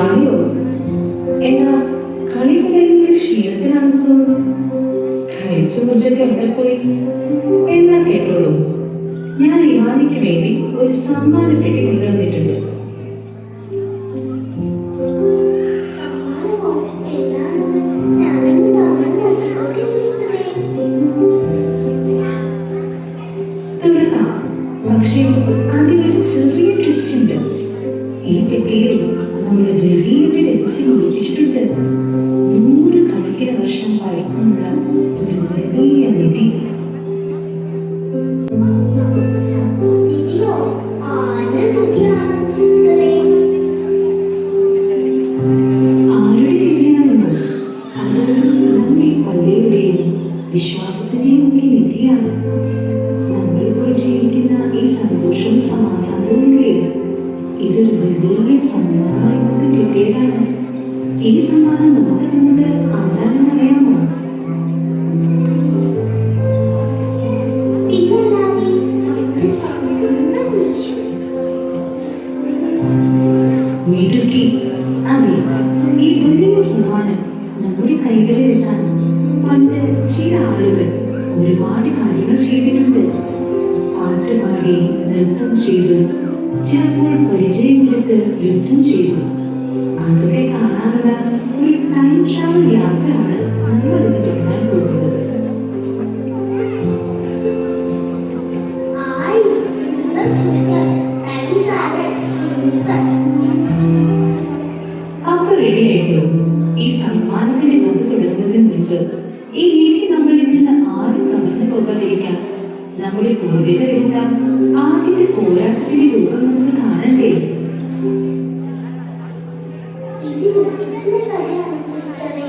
കളിയോ? എന്താ കളികളിൽ ക്ഷീണത്തിലാണെന്ന് തോന്നുന്നു. കഴിച്ചു കുറിച്ചൊക്കെ എവിടെ പോയി? എന്നാ കേട്ടോളൂ, ഞാൻ ഇവാനിക്ക് വേണ്ടി ഒരു സമ്മാനം പെട്ടി കൊണ്ടുവന്നിട്ടുണ്ട്. തുറക്കാം, പക്ഷേ അതിലൊരു ചെറിയ ട്വിസ്റ്റ് ഉണ്ട്. ഈ പെട്ടിയിൽ നമ്മൾ വലിയൊരു രഹസ്യം ഒളിപ്പിച്ചിട്ടുണ്ട്. 100 കണക്കിന് വർഷം പഴക്കമുള്ള ഒരു വലിയ നിധി. ആരുടെ നിധിയാണെന്നോ? അത് നമ്മുടെ പള്ളിയുടെയും വിശ്വാസത്തിന്റെയും ഒക്കെ നിധിയാണ്. നമ്മളിപ്പോൾ ജീവിക്കുന്ന ഈ സന്തോഷവും സമാധാനവും ഇല്ലേ, ഇതൊരു വലിയ സമ്മാനമായി നമുക്ക് കിട്ടിയതാണ്. ഈ സമ്മാനം നമുക്ക് തന്നത് ആരാണെന്നറിയാമോ? മിടുക്കി. അതെ, ഈ വലിയ സമ്മാനം നമ്മുടെ കൈകളിൽ എത്താൻ പണ്ട് ചില ആളുകൾ ഒരുപാട് കാര്യങ്ങൾ ചെയ്തിട്ടുണ്ട്. പാട്ടുപാടി, നൃത്തം ചെയ്തു, ചിലപ്പോൾ പരിചയമെടുത്ത് യുദ്ധം ചെയ്തു. അതൊക്കെ കാണാനുള്ള ഒരു ടൈം ട്രാവൽ യാത്രയാണ് നമ്മൾ ഇത് തുടങ്ങാൻ പോകുന്നത്. അപ്പൊ റെഡി ആയിക്കോളൂ. ഈ സമ്മാനത്തിന്റെ കഥ തുടങ്ങുന്നതിന് മുൻപ് ഈ നിധി നമ്മളിൽ നിന്ന് ആരും കടന്നു പോകാതിരിക്കാൻ നമ്മുടെ പൂർവികരെല്ലാം ആദ്യത്തെ പോരാട്ടത്തിന്റെ രൂപം നമുക്ക് കാണണ്ടേ? ഇത് യുദ്ധത്തിന്റെ കഥയാണ് സിസ്റ്ററെ.